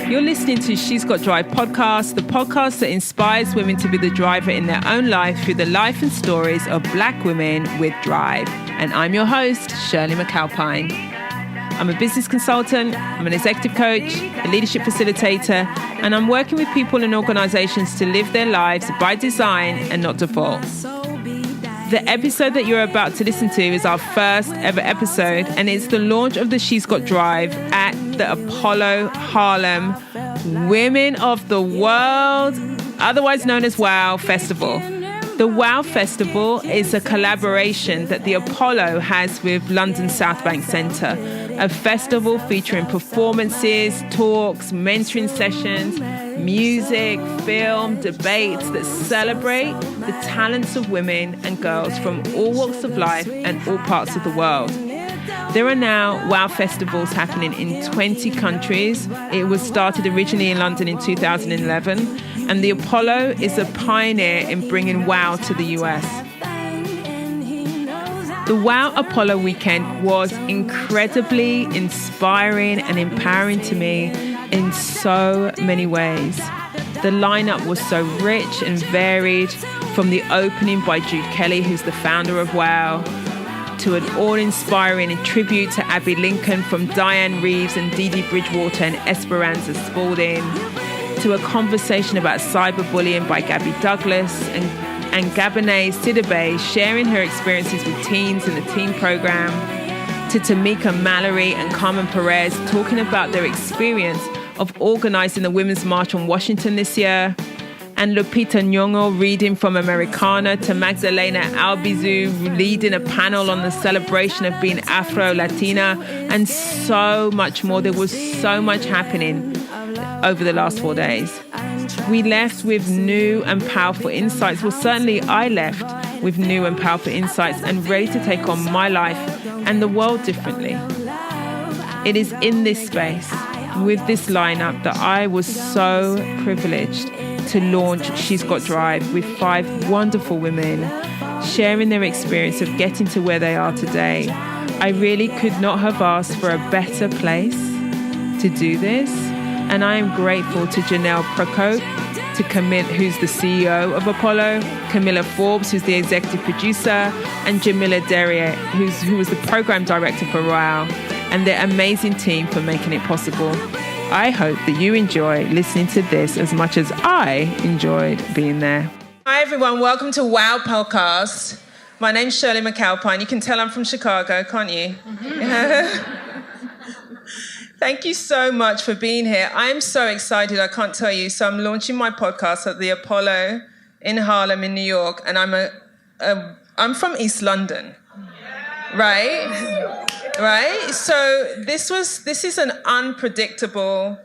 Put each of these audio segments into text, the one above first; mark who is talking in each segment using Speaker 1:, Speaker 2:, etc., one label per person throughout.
Speaker 1: You're listening to She's Got Drive podcast, the podcast that inspires women to be the driver in their own life through the life and stories of Black women with drive. And I'm your host, Shirley McAlpine. I'm a business consultant, I'm an executive coach, a leadership facilitator, and I'm working with people and organizations to live their lives by design and not default. The episode that you're about to listen to is our first ever episode, and it's the launch of the She's Got Drive at the Apollo Harlem Women of the World, otherwise known as WOW Festival. The WOW Festival is a collaboration that the Apollo has with London South Bank Centre, a festival featuring performances, talks, mentoring sessions, music, film, debates that celebrate the talents of women and girls from all walks of life and all parts of the world. There are now WOW festivals happening in 20 countries. It was started originally in London in 2011, and the Apollo is a pioneer in bringing WOW to the US. The WOW Apollo weekend was incredibly inspiring and empowering to me in so many ways. The lineup was so rich and varied, from the opening by Jude Kelly, who's the founder of WOW, to an awe-inspiring tribute to Abby Lincoln from Diane Reeves and Dee Dee Bridgewater and Esperanza Spalding, to a conversation about cyberbullying by Gabby Douglas and Gabonese Sidibe sharing her experiences with teens in the teen program, to Tamika Mallory and Carmen Perez talking about their experience of organizing the Women's March on Washington this year, and Lupita Nyong'o reading from Americana, to Magdalena Albizu leading a panel on the celebration of being Afro-Latina, and so much more. There was so much happening over the last 4 days. We left with new and powerful insights. Well, certainly I left with new and powerful insights and ready to take on my life and the world differently. It is in this space, with this lineup, that I was so privileged to launch She's Got Drive with 5 wonderful women sharing their experience of getting to where they are today. I really could not have asked for a better place to do this. And I am grateful to Janelle Procope, to Camille, who's the CEO of Apollo, Camilla Forbes, who's the executive producer, and Jamila Derriere, who was the program director for WOW, and their amazing team for making it possible. I hope that you enjoy listening to this as much as I enjoyed being there. Hi, everyone. Welcome to WOW Podcast. My name's Shirley McAlpine. You can tell I'm from Chicago, can't you? Mm-hmm. Thank you so much for being here. I'm so excited, I can't tell you. So I'm launching my podcast at the Apollo in Harlem in New York, and I'm from East London, right? Right? So this is an unpredictable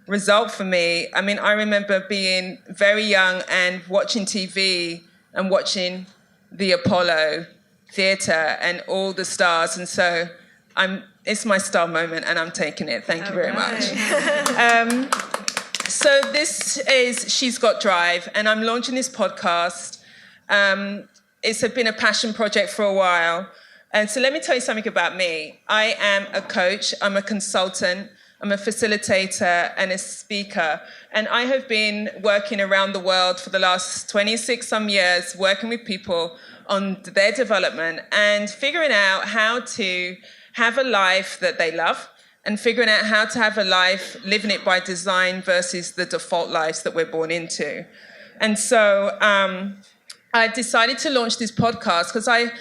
Speaker 1: result for me. I mean, I remember being very young and watching TV and watching the Apollo Theatre and all the stars, and so it's my star moment, and I'm taking it. Thank you very much. So this is She's Got Drive, and I'm launching this podcast. It's been a passion project for a while. And so let me tell you something about me. I am a coach, I'm a consultant, I'm a facilitator and a speaker. And I have been working around the world for the last 26 some years, working with people on their development and figuring out how to have a life that they love, and figuring out how to have a life living it by design versus the default lives that we're born into. And so I decided to launch this podcast because I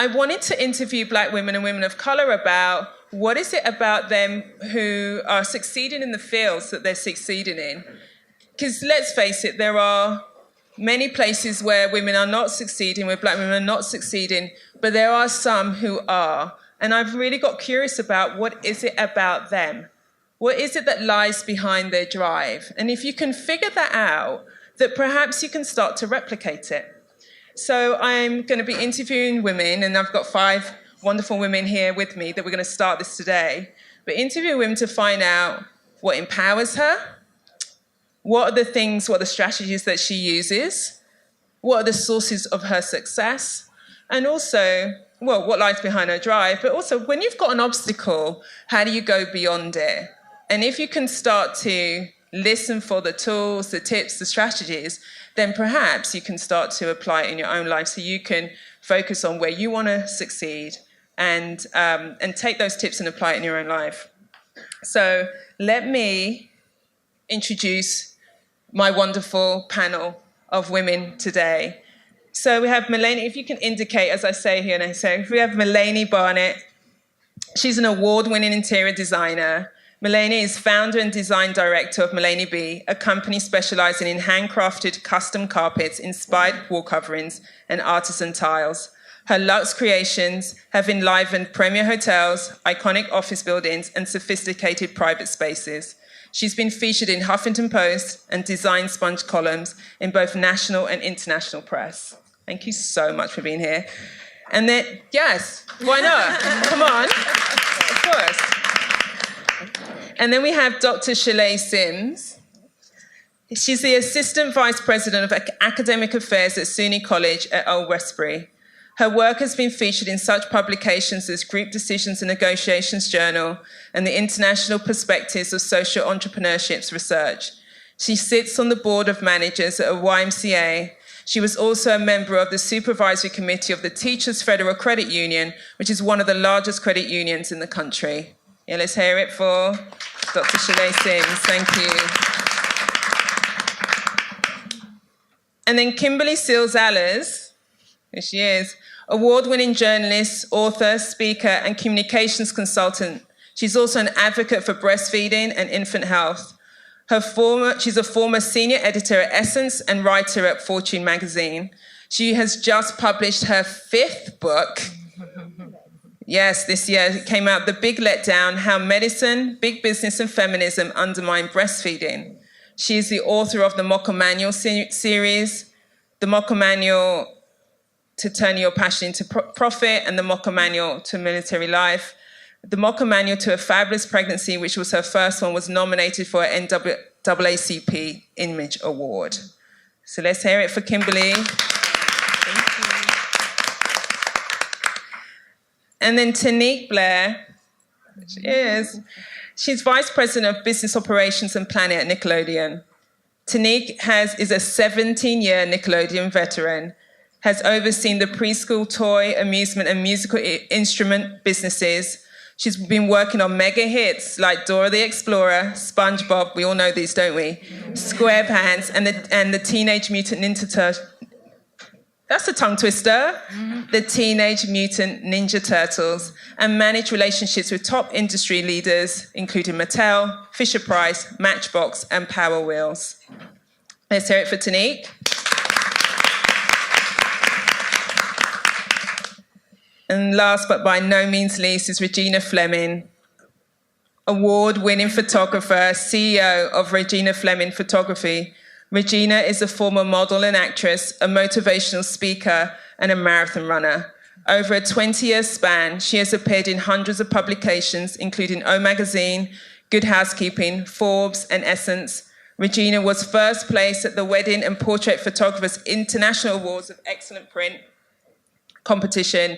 Speaker 1: wanted to interview Black women and women of color about what is it about them who are succeeding in the fields that they're succeeding in. Because let's face it, there are many places where women are not succeeding, where Black women are not succeeding, but there are some who are. And I've really got curious about what is it about them? What is it that lies behind their drive? And if you can figure that out, that perhaps you can start to replicate it. So I'm going to be interviewing women, and I've got 5 wonderful women here with me that we're going to start this today. But interview women to find out what empowers her, what are the strategies that she uses, what are the sources of her success, and also, what lies behind her drive, but also when you've got an obstacle, how do you go beyond it? And if you can start to listen for the tools, the tips, the strategies, then perhaps you can start to apply it in your own life so you can focus on where you want to succeed and take those tips and apply it in your own life. So let me introduce my wonderful panel of women today. So we have Malene, if you can indicate, as I say here, and I say, we have Malene Barnett. She's an award-winning interior designer. Malene is founder and design director of Malene B, a company specializing in handcrafted custom carpets, inspired wall coverings, and artisan tiles. Her luxe creations have enlivened premier hotels, iconic office buildings, and sophisticated private spaces. She's been featured in Huffington Post and design sponge columns in both national and international press. Thank you so much for being here. And then, yes, why not? Come on, of course. And then we have Dr. Shalay Sims. She's the Assistant Vice President of Academic Affairs at SUNY College at Old Westbury. Her work has been featured in such publications as Group Decisions and Negotiations Journal and the International Perspectives of Social Entrepreneurship's Research. She sits on the board of managers at a YMCA. She was also a member of the Supervisory Committee of the Teachers Federal Credit Union, which is one of the largest credit unions in the country. Yeah, let's hear it for Dr. Shalay Sims. Thank you. And then Kimberly Seals-Allers, here she is, award-winning journalist, author, speaker, and communications consultant. She's also an advocate for breastfeeding and infant health. She's a former senior editor at Essence and writer at Fortune magazine. She has just published her 5th book. Yes, this year it came out, The Big Letdown, How Medicine, Big Business and Feminism Undermine Breastfeeding. She is the author of the Mocha Manual series, the Mocha Manual to Turn Your Passion into Profit, and the Mocha Manual to Military Life. The Mocha Manual to a Fabulous Pregnancy, which was her first one, was nominated for an NAACP Image Award. So let's hear it for Kimberly. Thank you. And then Tanique Blair, she is. She's Vice President of Business Operations and Planning at Nickelodeon. Tanique is a 17-year Nickelodeon veteran, has overseen the preschool toy, amusement, and musical instrument businesses. She's been working on mega hits like Dora the Explorer, SpongeBob, we all know these, don't we? SquarePants, and the Teenage Mutant Ninja Turtles. That's a tongue twister. The Teenage Mutant Ninja Turtles, and managed relationships with top industry leaders, including Mattel, Fisher-Price, Matchbox, and Power Wheels. Let's hear it for Tanique. And last but by no means least is Regina Fleming, award-winning photographer, CEO of Regina Fleming Photography. Regina is a former model and actress, a motivational speaker, and a marathon runner. Over a 20-year span, she has appeared in hundreds of publications, including O Magazine, Good Housekeeping, Forbes, and Essence. Regina was first place at the Wedding and Portrait Photographers International Awards of Excellent Print competition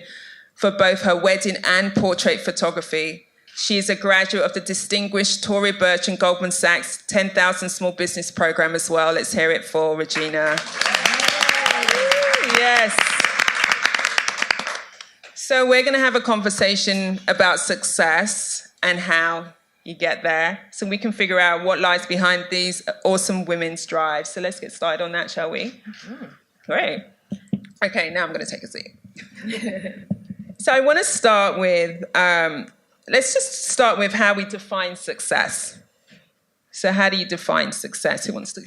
Speaker 1: for both her wedding and portrait photography. She is a graduate of the distinguished Tory Burch and Goldman Sachs 10,000 Small Business Program as well. Let's hear it for Regina. Yes. So we're going to have a conversation about success and how you get there, so we can figure out what lies behind these awesome women's drives. So let's get started on that, shall we? Great. Okay, now I'm going to take a seat. So I want to start with, let's just start with how we define success. So how do you define success? Who wants to?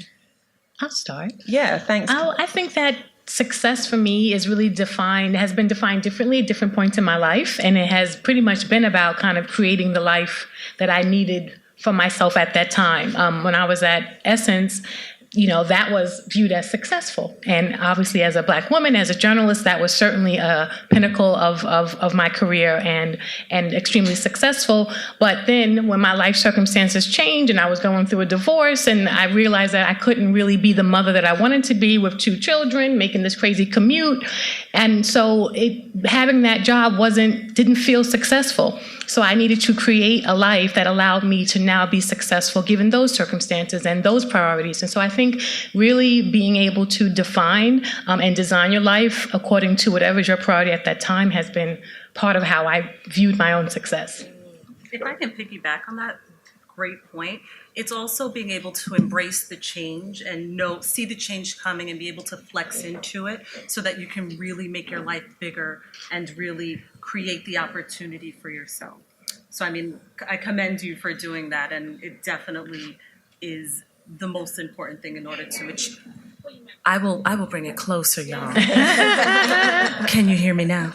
Speaker 2: I'll start.
Speaker 1: Yeah, thanks.
Speaker 2: I think that success for me is really has been defined differently at different points in my life. And it has pretty much been about kind of creating the life that I needed for myself at that time. When I was at Essence, that was viewed as successful. And obviously as a Black woman, as a journalist, that was certainly a pinnacle of my career and extremely successful. But then when my life circumstances changed and I was going through a divorce and I realized that I couldn't really be the mother that I wanted to be with 2 children, making this crazy commute. And so having that job didn't feel successful. So I needed to create a life that allowed me to now be successful given those circumstances and those priorities. And so I think really being able to define and design your life according to whatever is your priority at that time has been part of how I viewed my own success.
Speaker 3: If I can piggyback on that, great point. It's also being able to embrace the change and see the change coming and be able to flex into it so that you can really make your life bigger and really create the opportunity for yourself. So, I mean, I commend you for doing that, and it definitely is the most important thing in order to achieve. I will bring it closer, y'all. Can you hear me now?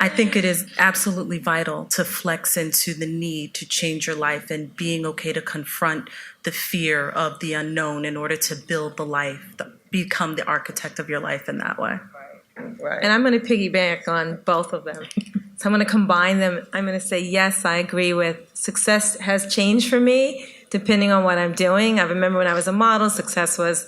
Speaker 3: I think it is absolutely vital to flex into the need to change your life and being okay to confront the fear of the unknown in order to build the life, become the architect of your life in that way.
Speaker 4: Right. And I'm going to piggyback on both of them. So I'm going to combine them. I'm going to say, yes, I agree with success has changed for me depending on what I'm doing. I remember when I was a model, success was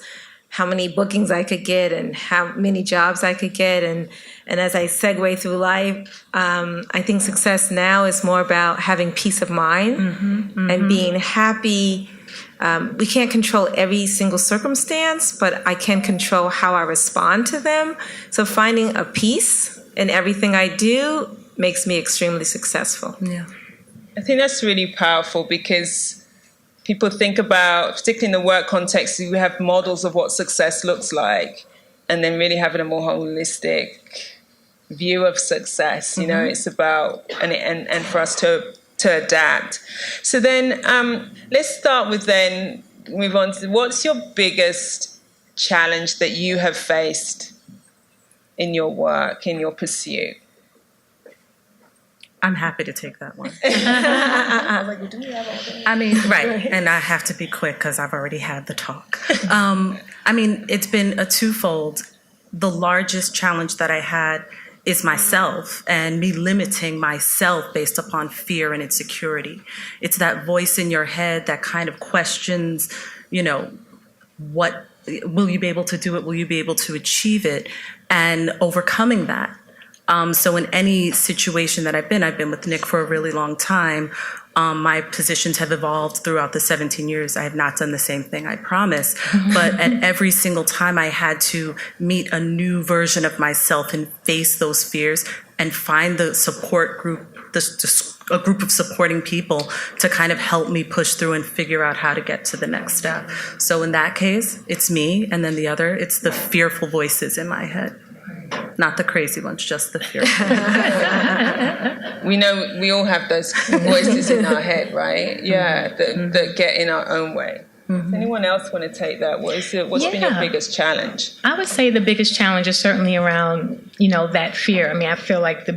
Speaker 4: how many bookings I could get and how many jobs I could get. And as I segue through life, I think success now is more about having peace of mind and being happy. We can't control every single circumstance, but I can control how I respond to them. So finding a peace in everything I do makes me extremely successful.
Speaker 1: Yeah,
Speaker 5: I think that's really powerful because people think about, particularly in the work context, we have models of what success looks like, and then really having a more holistic view of success. You know, it's about and for us to adapt. So then let's start with then move on to what's your biggest challenge that you have faced in your work, in your pursuit?
Speaker 3: I'm happy to take that one. I mean, right. And I have to be quick because I've already had the talk. I mean, it's been a twofold. The largest challenge that I had is myself and me limiting myself based upon fear and insecurity. It's that voice in your head that kind of questions, you know, what will you be able to do it? Will you be able to achieve it? And overcoming that. So in any situation that I've been with Nick for a really long time. My positions have evolved throughout the 17 years. I have not done the same thing, I promise. But at every single time I had to meet a new version of myself and face those fears and find the support group, a group of supporting people to kind of help me push through and figure out how to get to the next step. So in that case, it's me. And then the other, it's the fearful voices in my head. Not the crazy ones, just the fearful.
Speaker 5: We know we all have those voices in our head, right? Yeah, that get in our own way. Does anyone else want to take that? What's been your biggest challenge?
Speaker 2: I would say the biggest challenge is certainly around, that fear. I mean, I feel like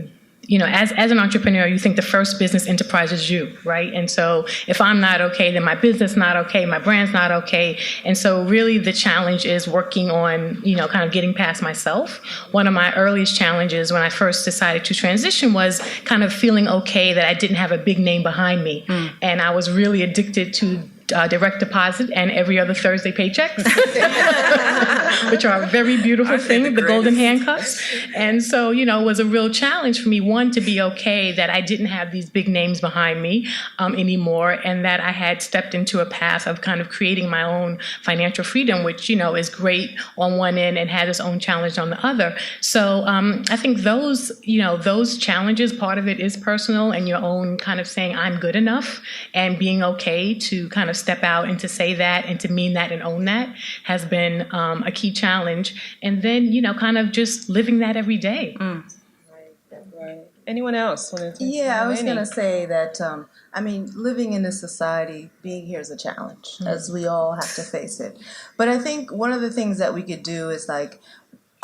Speaker 2: as an entrepreneur, you think the first business enterprise is you, right? And so if I'm not okay, then my business not okay, my brand's not okay. And so really the challenge is working on, kind of getting past myself. One of my earliest challenges when I first decided to transition was kind of feeling okay that I didn't have a big name behind me. And I was really addicted to direct deposit and every other Thursday paychecks, which are a very beautiful thing, the golden handcuffs. And so, it was a real challenge for me, one, to be okay that I didn't have these big names behind me anymore, and that I had stepped into a path of kind of creating my own financial freedom, which, is great on one end and had its own challenge on the other. So I think those challenges, part of it is personal and your own kind of saying, I'm good enough, and being okay to kind of step out and to say that and to mean that and own that has been a key challenge. And then, kind of just living that every day.
Speaker 5: Right. Anyone else want to?
Speaker 6: Yeah, I was going to say that, living in this society, being here is a challenge, as we all have to face it. But I think one of the things that we could do is I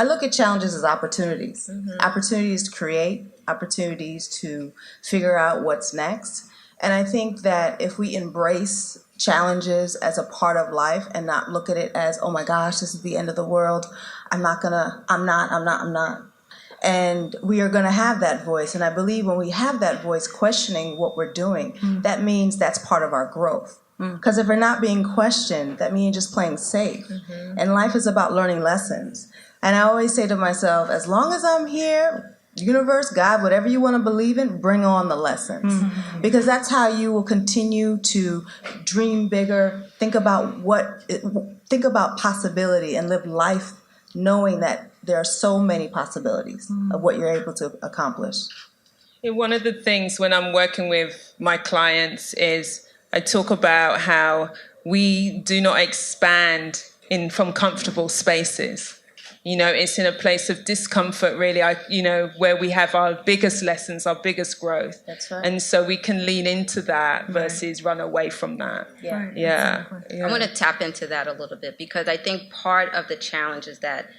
Speaker 6: look at challenges as opportunities. Opportunities to create, opportunities to figure out what's next. And I think that if we embrace challenges as a part of life and not look at it as, oh my gosh, this is the end of the world, I'm not. And we are going to have that voice. And I believe when we have that voice questioning what we're doing, that means that's part of our growth. Because if we're not being questioned, that means just playing safe. And life is about learning lessons. And I always say to myself, as long as I'm here, universe, God, whatever you want to believe in, bring on the lessons. Because that's how you will continue to dream bigger, think about possibility and live life knowing that there are so many possibilities of what you're able to accomplish.
Speaker 5: One of the things when I'm working with my clients is I talk about how we do not expand from comfortable spaces. It's in a place of discomfort, really, where we have our biggest lessons, our biggest growth.
Speaker 6: That's right.
Speaker 5: And so we can lean into that versus run away from that. Yeah.
Speaker 7: Exactly. I want to tap into that a little bit because I think part of the challenge is that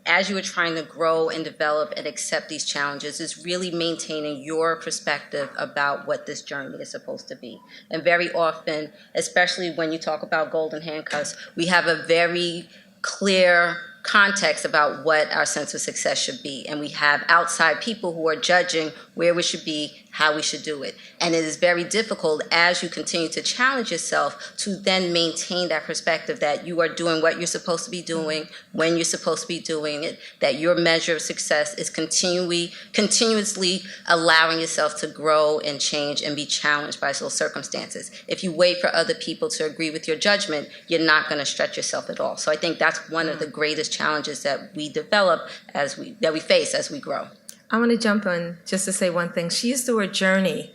Speaker 7: as you are trying to grow and develop and accept these challenges is really maintaining your perspective about what this journey is supposed to be. And very often, especially when you talk about golden handcuffs, we have a very clear context about what our sense of success should be. And we have outside people who are judging where we should be, how we should do it. And it is very difficult as you continue to challenge yourself to then maintain that perspective that you are doing what you're supposed to be doing, when you're supposed to be doing it, that your measure of success is continuously allowing yourself to grow and change and be challenged by those circumstances. If you wait for other people to agree with your judgment, you're not going to stretch yourself at all. So I think that's one of the greatest challenges that we develop that we face as we grow.
Speaker 4: I want to jump on just to say one thing. She used the word journey.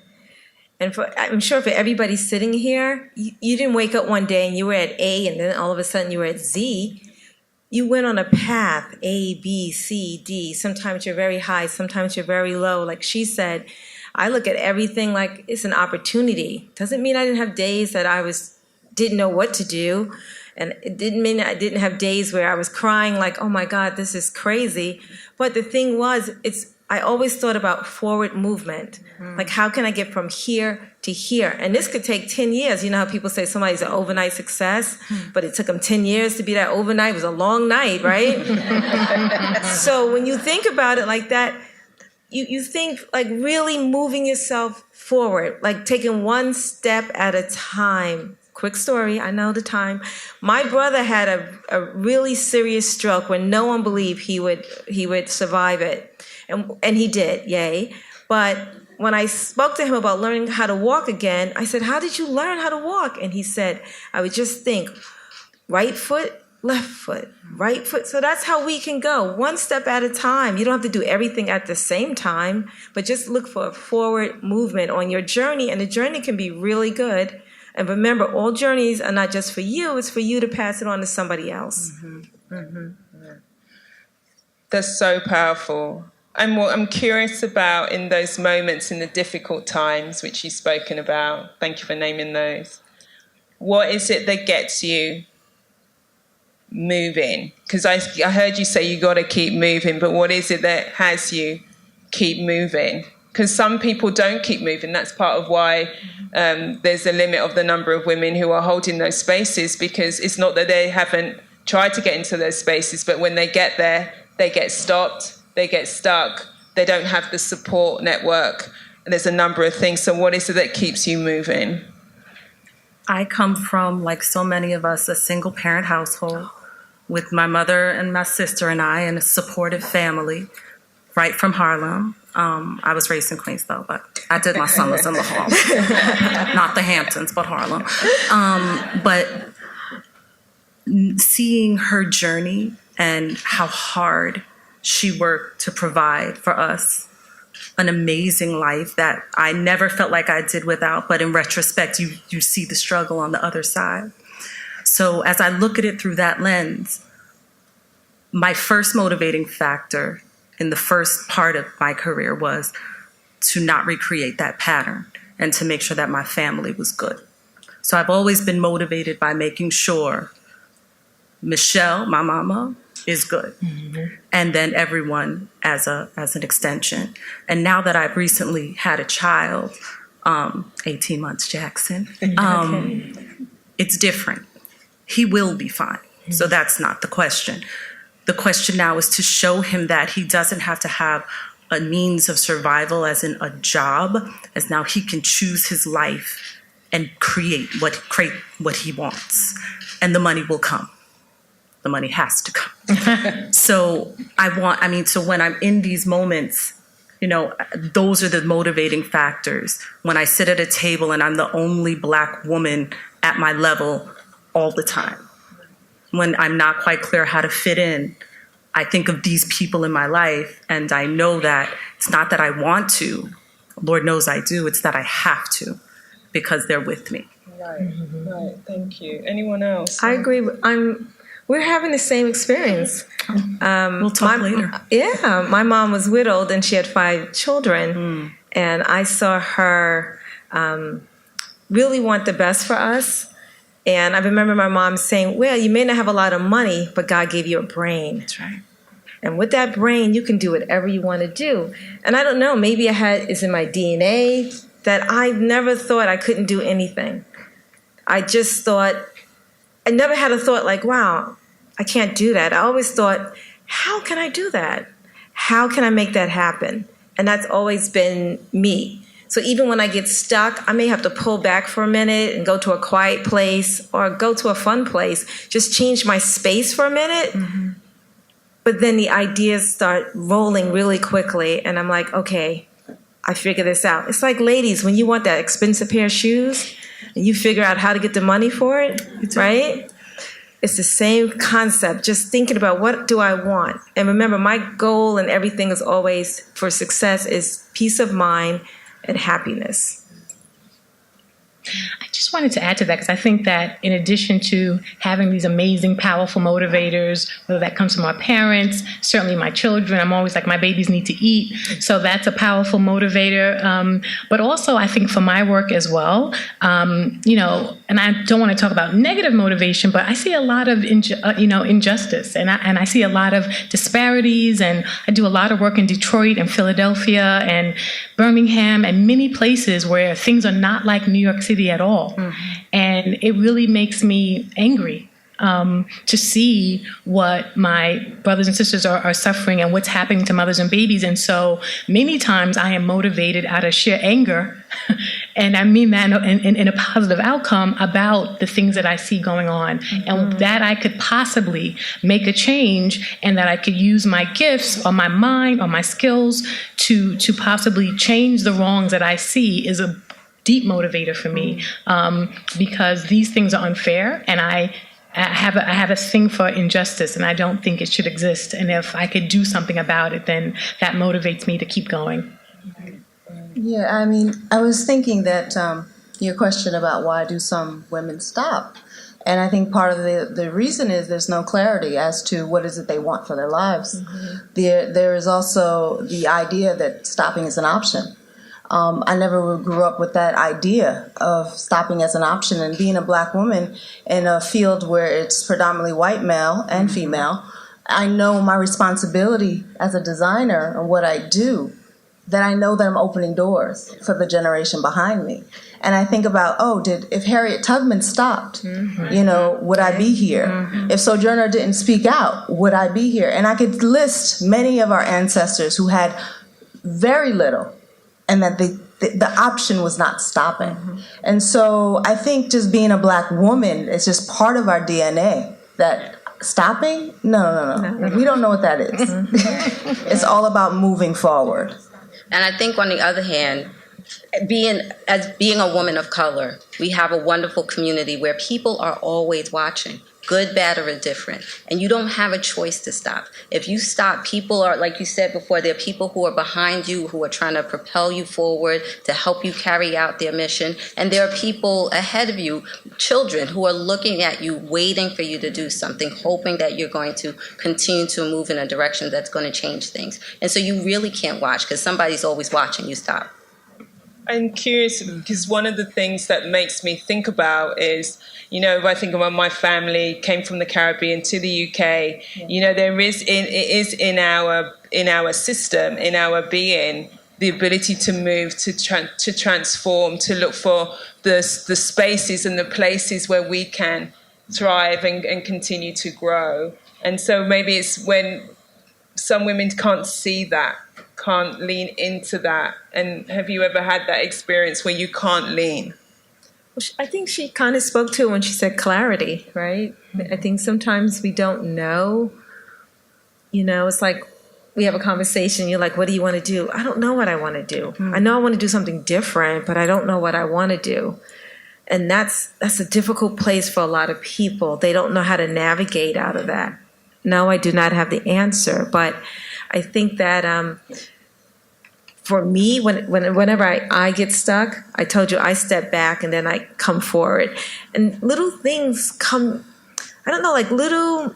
Speaker 4: And I'm sure for everybody sitting here, you didn't wake up one day and you were at A and then all of a sudden you were at Z. You went on a path, A, B, C, D. Sometimes you're very high, sometimes you're very low. Like she said, I look at everything like it's an opportunity. Doesn't mean I didn't have days that didn't know what to do. And it didn't mean I didn't have days where I was crying like, oh my God, this is crazy. But the thing was, I always thought about forward movement. Like, how can I get from here to here? And this could take 10 years. You know how people say somebody's an overnight success, but it took them 10 years to be that overnight. It was a long night, right? So when you think about it like that, you think like really moving yourself forward, like taking one step at a time. Quick story, I know the time. My brother had a really serious stroke when no one believed he would survive it. And he did, yay. But when I spoke to him about learning how to walk again, I said, how did you learn how to walk? And he said, I would just think, right foot, left foot, right foot. So that's how we can go, one step at a time. You don't have to do everything at the same time, but just look for a forward movement on your journey. And the journey can be really good. And remember, all journeys are not just for you, it's for you to pass it on to somebody else.
Speaker 5: That's so powerful. I'm curious about in those moments, in the difficult times, which you've spoken about. Thank you for naming those. What is it that gets you moving? Because I heard you say you got to keep moving, but what is it that has you keep moving? Because some people don't keep moving. That's part of why there's a limit of the number of women who are holding those spaces, because it's not that they haven't tried to get into those spaces, but when they get there, they get stopped. They get stuck. They don't have the support network. There's a number of things. So what is it that keeps you moving?
Speaker 3: I come from, like so many of us, a single parent household with my mother and my sister and I in a supportive family right from Harlem. I was raised in Queens, though, but I did my summers in the Harlem. Not the Hamptons, but Harlem. But seeing her journey and how hard she worked to provide for us an amazing life that I never felt like I did without, but in retrospect, you see the struggle on the other side. So as I look at it through that lens, my first motivating factor in the first part of my career was to not recreate that pattern and to make sure that my family was good. So I've always been motivated by making sure Michelle, my mama, is good. And then everyone as an extension. And now that I've recently had a child, 18 months Jackson, it's different. He will be fine. So that's not the question. The question now is to show him that he doesn't have to have a means of survival as in a job, as now he can choose his life and create what he wants. And the money will come. The money has to come. So when I'm in these moments Those are the motivating factors. When I sit at a table and I'm the only Black woman at my level all the time, when I'm not quite clear how to fit in, I think of these people in my life, and I know that it's not that I want to. Lord knows I do. It's that I have to, because they're with me.
Speaker 5: Right. Thank you. Anyone else?
Speaker 4: I agree. We're having the same experience.
Speaker 3: We'll talk later.
Speaker 4: Yeah, my mom was widowed and she had 5 children, and I saw her really want the best for us. And I remember my mom saying, well, you may not have a lot of money, but God gave you a brain.
Speaker 3: That's right.
Speaker 4: And with that brain, you can do whatever you want to do. And I don't know, maybe it's in my DNA that I never thought I couldn't do anything. I just thought, I never had a thought like, wow, I can't do that. I always thought, how can I do that? How can I make that happen? And that's always been me. So even when I get stuck, I may have to pull back for a minute and go to a quiet place or go to a fun place, just change my space for a minute. Mm-hmm. But then the ideas start rolling really quickly, and I'm like, okay, I figure this out. It's like ladies, when you want that expensive pair of shoes and you figure out how to get the money for it, right? It's the same concept, just thinking about what do I want. And remember, my goal and everything is always for success is peace of mind and happiness.
Speaker 2: I just wanted to add to that because I think that in addition to having these amazing, powerful motivators, whether that comes from our parents, certainly my children, I'm always like, my babies need to eat. So that's a powerful motivator. But also I think for my work as well, and I don't want to talk about negative motivation, but I see a lot of, injustice and I see a lot of disparities, and I do a lot of work in Detroit and Philadelphia and Birmingham and many places where things are not like New York City at all. Mm-hmm. And it really makes me angry to see what my brothers and sisters are suffering and what's happening to mothers and babies. And so many times I am motivated out of sheer anger, and I mean that in a positive outcome about the things that I see going on, mm-hmm. and that I could possibly make a change, and that I could use my gifts or my mind or my skills to possibly change the wrongs that I see is a deep motivator for me, because these things are unfair, and I have a thing for injustice, and I don't think it should exist. And if I could do something about it, then that motivates me to keep going.
Speaker 6: Yeah, I mean, I was thinking that your question about why do some women stop, and I think part of the reason is there's no clarity as to what is it they want for their lives. Mm-hmm. There is also the idea that stopping is an option. I never grew up with that idea of stopping as an option, and being a Black woman in a field where it's predominantly white male and female, I know my responsibility as a designer and what I do, that I know that I'm opening doors for the generation behind me. And I think about, if Harriet Tubman stopped, mm-hmm. Would I be here? Mm-hmm. If Sojourner didn't speak out, would I be here? And I could list many of our ancestors who had very little, and that the option was not stopping. Mm-hmm. And so I think just being a Black woman is just part of our DNA. That stopping? No. We don't know what that is. Mm-hmm. It's all about moving forward.
Speaker 7: And I think on the other hand, being a woman of color, we have a wonderful community where people are always watching. Good, bad, or indifferent. And you don't have a choice to stop. If you stop, people are, like you said before, there are people who are behind you who are trying to propel you forward to help you carry out their mission. And there are people ahead of you, children, who are looking at you, waiting for you to do something, hoping that you're going to continue to move in a direction that's going to change things. And so you really can't watch because somebody's always watching you stop.
Speaker 5: I'm curious because one of the things that makes me think about is, if I think about my family came from the Caribbean to the UK, there is in our system, in our being, the ability to move, to transform, to look for the spaces and the places where we can thrive and continue to grow. And so maybe it's when some women can't see that, can't lean into that. And have you ever had that experience where you can't lean?
Speaker 4: I think she kind of spoke to it when she said clarity, right? I think sometimes we don't know, it's like, we have a conversation, you're like, what do you want to do? I don't know what I want to do. I know I want to do something different, but I don't know what I want to do. And that's a difficult place for a lot of people. They don't know how to navigate out of that. No, I do not have the answer, but I think that for me, whenever I get stuck, I told you I step back and then I come forward. And little things come, I don't know, like little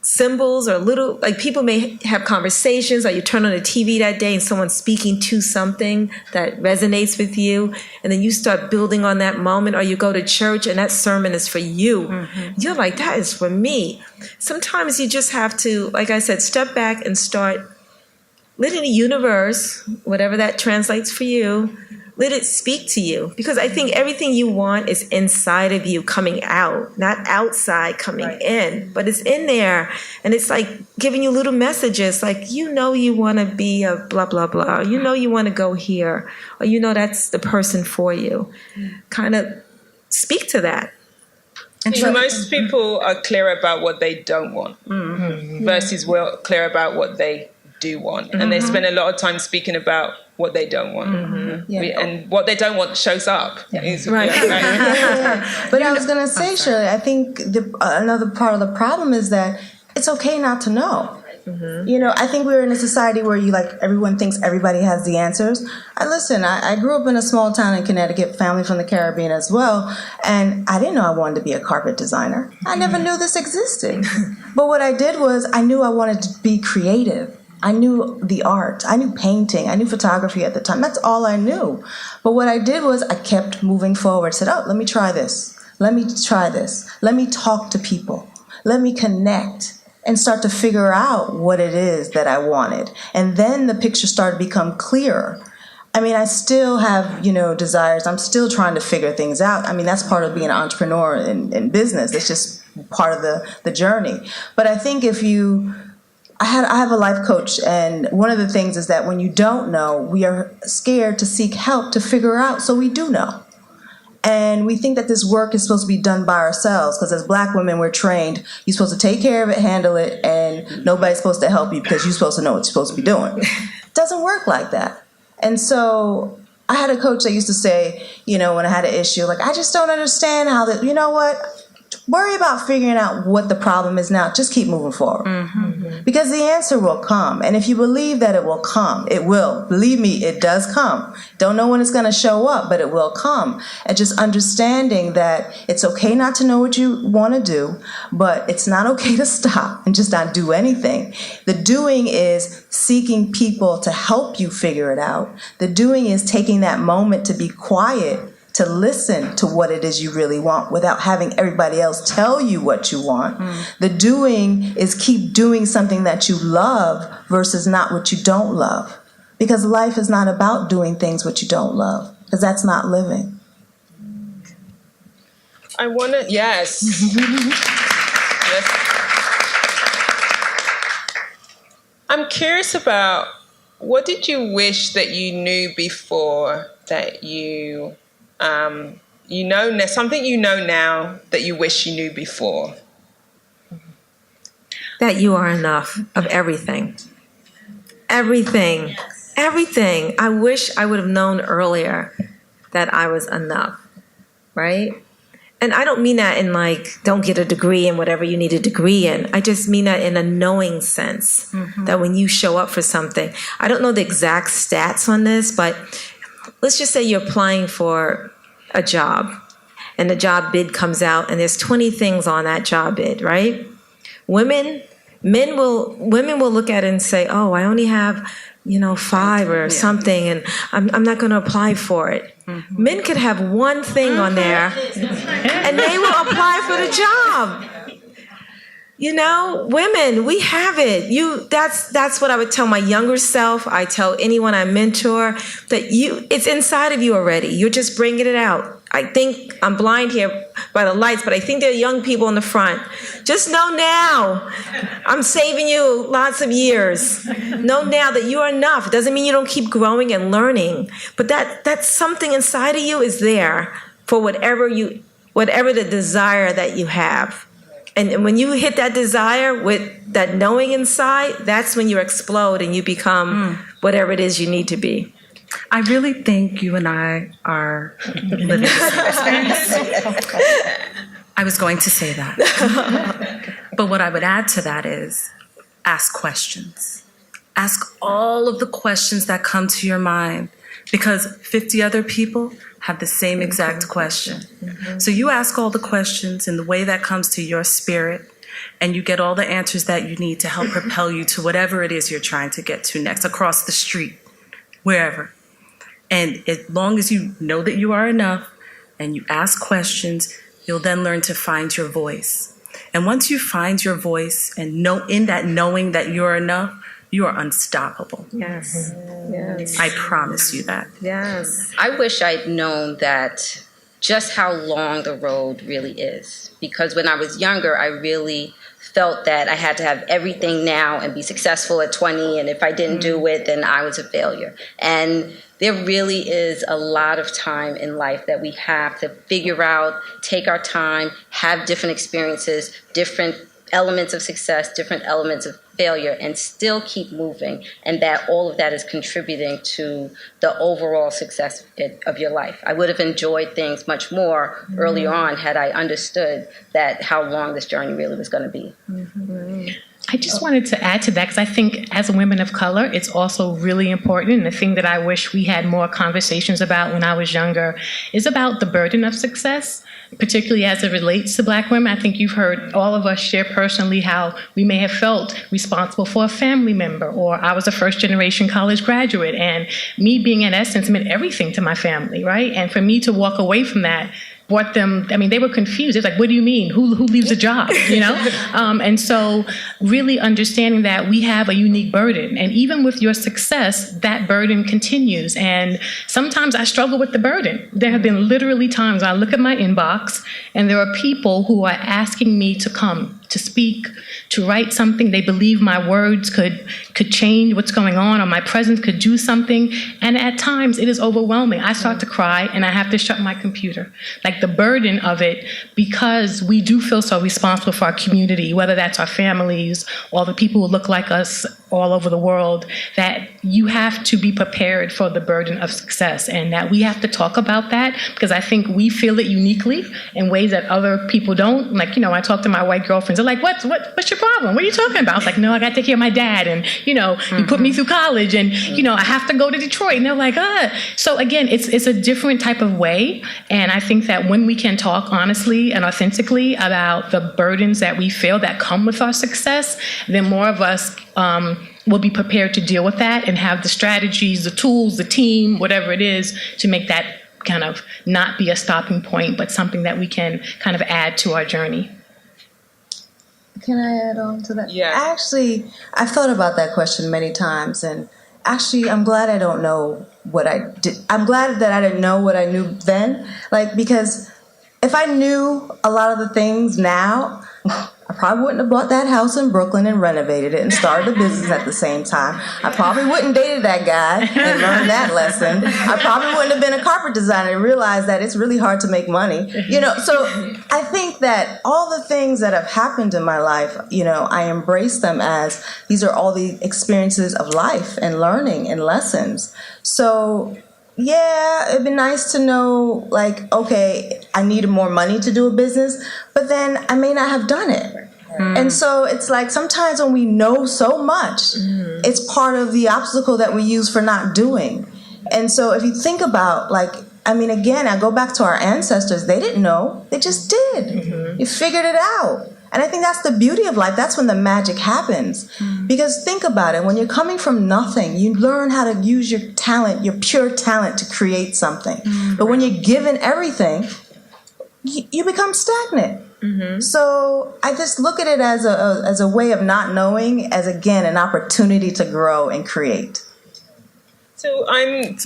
Speaker 4: symbols or little, like people may have conversations, or you turn on the TV that day and someone's speaking to something that resonates with you, and then you start building on that moment, or you go to church and that sermon is for you. You're like, that is for me. Sometimes you just have to, like I said, step back and start letting the universe, whatever that translates for you, let it speak to you. Because I think everything you want is inside of you coming out, not outside coming in, but it's in there. And it's like giving you little messages like, you want to be a blah, blah, blah. You want to go here. Or that's the person for you. Kind of speak to that.
Speaker 5: And so most people are clear about what they don't want versus clear about what they do want. And they spend a lot of time speaking about what they don't want. And what they don't want shows up.
Speaker 6: But I was going to say, Shirley, I think another part of the problem is that it's okay not to know. I think we're in a society where everyone thinks everybody has the answers. I grew up in a small town in Connecticut, family from the Caribbean as well, and I didn't know I wanted to be a carpet designer. I never knew this existed. But what I did was I knew I wanted to be creative. I knew the art. I knew painting. I knew photography at the time. That's all I knew. But what I did was I kept moving forward. Said, let me try this. Let me try this. Let me talk to people. Let me connect and start to figure out what it is that I wanted. And then the picture started to become clearer. I still have, desires. I'm still trying to figure things out. That's part of being an entrepreneur in business. It's just part of the journey. But I think I have a life coach, and one of the things is that when you don't know, we are scared to seek help to figure out, so we do know. And we think that this work is supposed to be done by ourselves, because as Black women, we're trained, you're supposed to take care of it, handle it, and nobody's supposed to help you because you're supposed to know what you're supposed to be doing. It doesn't work like that. And so I had a coach that used to say, when I had an issue, I just don't understand how that, worry about figuring out what the problem is now. Just keep moving forward. Because the answer will come. And if you believe that it will come, it will. Believe me, it does come. Don't know when it's going to show up, but it will come. And just understanding that it's okay not to know what you want to do, but it's not okay to stop and just not do anything. The doing is seeking people to help you figure it out. The doing is taking that moment to be quiet, to listen to what it is you really want without having everybody else tell you what you want. The doing is keep doing something that you love versus not what you don't love. Because life is not about doing things what you don't love, because that's not living.
Speaker 5: I want to, yes. I'm curious about, what did you wish that you knew before that you... something you know now that you wish you knew before?
Speaker 4: That you are enough of everything. Everything. Everything. I wish I would have known earlier that I was enough, right? And I don't mean that in don't get a degree in whatever you need a degree in. I just mean that in a knowing sense, that when you show up for something, I don't know the exact stats on this, but let's just say you're applying for a job and the job bid comes out and there's 20 things on that job bid, right? Women will look at it and say, oh, I only have, 5 or something, and I'm not going to apply for it. Men could have one thing on there and they will apply for the job. Women, we have it. That's what I would tell my younger self. I tell anyone I mentor that it's inside of you already. You're just bringing it out. I think I'm blind here by the lights, but I think there are young people in the front. Just know now, I'm saving you lots of years. Know now that you are enough. It doesn't mean you don't keep growing and learning, but that's something inside of you is there for whatever the desire that you have. And when you hit that desire with that knowing inside, that's when you explode and you become whatever it is you need to be.
Speaker 3: I really think you and I are living the same. I was going to say that. But what I would add to that is ask questions. Ask all of the questions that come to your mind, because 50 other people have the same exact question. So you ask all the questions in the way that comes to your spirit, and you get all the answers that you need to help propel you to whatever it is you're trying to get to next, across the street, wherever. And as long as you know that you are enough and you ask questions, you'll then learn to find your voice. And once you find your voice and know in that knowing that you're enough, you are unstoppable.
Speaker 4: Yes. Yes.
Speaker 3: I promise you that.
Speaker 4: Yes.
Speaker 7: I wish I'd known that just how long the road really is. Because when I was younger, I really felt that I had to have everything now and be successful at 20. And if I didn't do it, then I was a failure. And there really is a lot of time in life that we have to figure out, take our time, have different experiences, different elements of success, different elements of failure, and still keep moving, and that all of that is contributing to the overall success of your life. I would have enjoyed things much more early on had I understood that how long this journey really was going to be.
Speaker 2: I just wanted to add to that, because I think as women of color, it's also really important. And the thing that I wish we had more conversations about when I was younger is about the burden of success, particularly as it relates to Black women. I think you've heard all of us share personally how we may have felt responsible for a family member, or I was a first-generation college graduate, and me being in essence meant everything to my family, right? And for me to walk away from that brought them, I mean, they were confused. It's like, what do you mean? Who leaves a job, you know? And so really understanding that we have a unique burden. And even with your success, that burden continues. And sometimes I struggle with the burden. There have been literally times I look at my inbox and there are people who are asking me to come, to speak, to write something. They believe my words could change what's going on, or my presence could do something. And at times it is overwhelming. I start to cry and I have to shut my computer. Like the burden of it, because we do feel so responsible for our community, whether that's our families or the people who look like us all over the world, that you have to be prepared for the burden of success, and that we have to talk about that, because I think we feel it uniquely in ways that other people don't. Like, you know, I talk to my white girlfriends, they're like, what's your problem? What are you talking about? I was like, no, I got to take care of my dad, and, you know, you put me through college, and, you know, I have to go to Detroit. And they're like, So again, it's a different type of way. And I think that when we can talk honestly and authentically about the burdens that we feel that come with our success, then more of us will be prepared to deal with that and have the strategies, the tools, the team, whatever it is, to make that kind of not be a stopping point, but something that we can kind of add to our journey.
Speaker 6: Can I add on to that?
Speaker 5: Yeah.
Speaker 6: Actually, I've thought about that question many times, and actually, I'm glad I don't know what I did. I'm glad that I didn't know what I knew then, like, because if I knew a lot of the things now, I probably wouldn't have bought that house in Brooklyn and renovated it and started a business at the same time. I probably wouldn't have dated that guy and learned that lesson. I probably wouldn't have been a carpet designer and realized that it's really hard to make money. You know, so I think that all the things that have happened in my life, you know, I embrace them as these are all the experiences of life and learning and lessons. So yeah, it'd be nice to know, like, okay, I needed more money to do a business, but then I may not have done it. And so it's like sometimes when we know so much, it's part of the obstacle that we use for not doing. And so if you think about, like, I mean, again, I go back to our ancestors. They didn't know. They just did. You figured it out. And I think that's the beauty of life. That's when the magic happens. Because think about it. When you're coming from nothing, you learn how to use your talent, your pure talent, to create something. But when you're given everything, you become stagnant. So I just look at it as a way of not knowing, as, again, an opportunity to grow and create.
Speaker 5: So I'm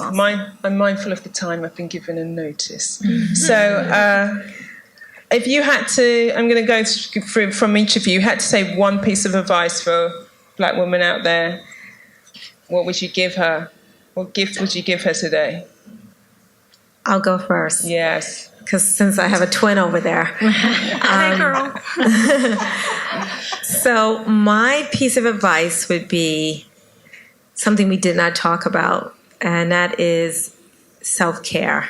Speaker 5: mindful of the time. I've been given a notice. So if you had to, I'm going to go through from each of you, had to say one piece of advice for a Black woman out there, what would you give her? What gift would you give her today?
Speaker 4: I'll go first.
Speaker 5: Yes.
Speaker 4: because since I have a twin over there.
Speaker 3: Hey, girl.
Speaker 4: So my piece of advice would be something we did not talk about, and that is self-care.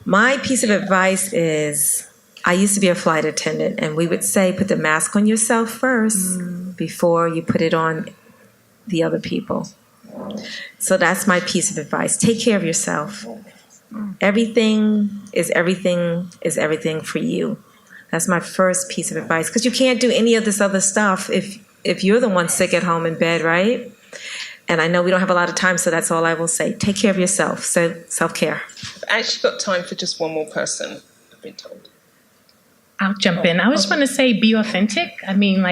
Speaker 4: My piece of advice is, I used to be a flight attendant, and we would say, put the mask on yourself first before you put it on the other people. So that's my piece of advice. Take care of yourself. Everything is everything for you. That's my first piece of advice, because you can't do any of this other stuff if you're the one sick at home in bed, right? And I know we don't have a lot of time, so that's all I will say. Take care of yourself. So self-care.
Speaker 5: I've actually got time for just one more person, I've been told.
Speaker 2: I'll jump in. I was going to say, be authentic. I mean,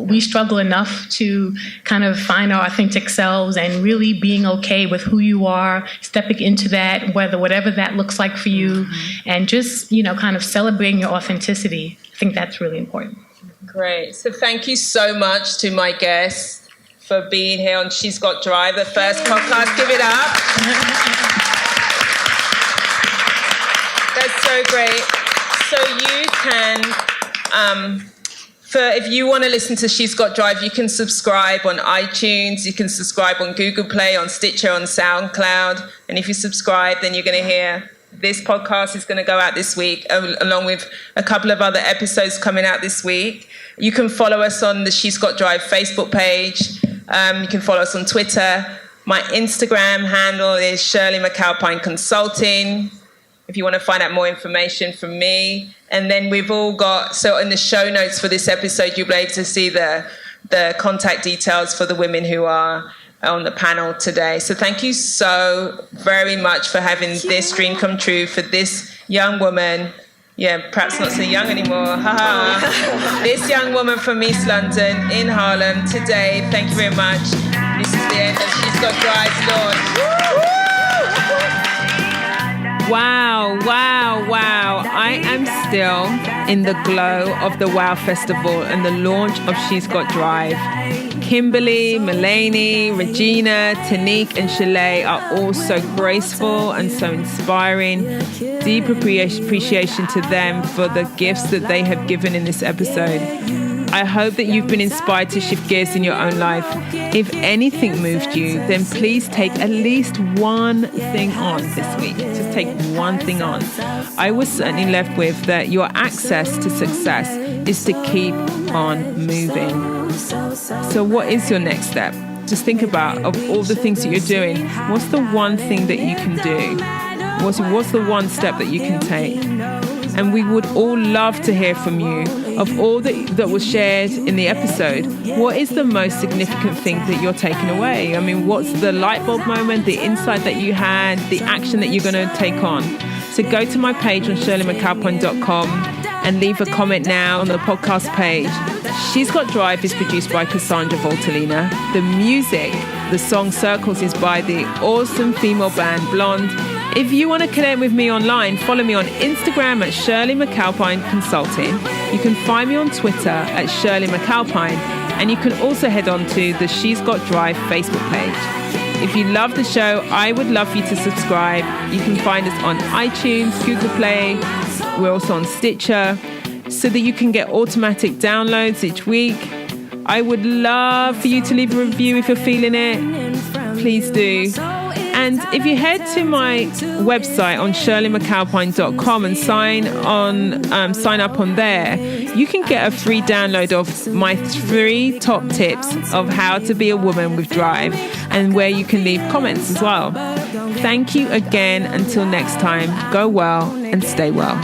Speaker 2: we struggle enough to kind of find our authentic selves, and really being okay with who you are, stepping into that, whatever that looks like for you, and just, kind of celebrating your authenticity. I think that's really important.
Speaker 5: Great. So thank you so much to my guests for being here on She's Got Drive, the first podcast. Give it up. That's so great. So you can, if you want to listen to She's Got Drive, you can subscribe on iTunes, you can subscribe on Google Play, on Stitcher, on SoundCloud. And if you subscribe, then you're going to hear this podcast is going to go out this week, along with a couple of other episodes coming out this week. You can follow us on the She's Got Drive Facebook page. You can follow us on Twitter. My Instagram handle is Shirley McAlpine Consulting, if you want to find out more information from me. And then we've all got, so in the show notes for this episode, you'll be able to see the contact details for the women who are on the panel today. So thank you so very much for having this dream come true for this young woman. Yeah, perhaps not so young anymore. This young woman from East London in Harlem today. Thank you very much. This is the end of She's Got Drive launch.
Speaker 1: Wow. I am still in the glow of the Wow Festival and the launch of She's Got Drive. Kimberly, Malene, Regina, Tanique, and Shalay are all so graceful and so inspiring. Deep appreciation to them for the gifts that they have given in this episode. I hope that you've been inspired to shift gears in your own life. If anything moved you, then please take at least one thing on this week. Just take one thing on. I was certainly left with that your access to success is to keep on moving. So what is your next step? Just think about, of all the things that you're doing, what's the one thing that you can do? What's the one step that you can take? And we would all love to hear from you. Of all that was shared in the episode, what is the most significant thing that you're taking away? I mean, what's the light bulb moment, the insight that you had, the action that you're going to take on? So go to my page on shirleymcalpine.com and leave a comment now on the podcast page. She's Got Drive is produced by Cassandra Voltalina. The music, the song Circles, is by the awesome female band Blonde. If you want to connect with me online, follow me on Instagram at Shirley McAlpine Consulting. You can find me on Twitter at Shirley McAlpine, and you can also head on to the She's Got Drive Facebook page. If you love the show, I would love for you to subscribe. You can find us on iTunes, Google Play. We're also on Stitcher, so that you can get automatic downloads each week. I would love for you to leave a review if you're feeling it. Please do. And if you head to my website on shirleymcalpine.com and sign up on there, you can get a free download of my 3 top tips of how to be a woman with drive, and where you can leave comments as well. Thank you again. Until next time, go well and stay well.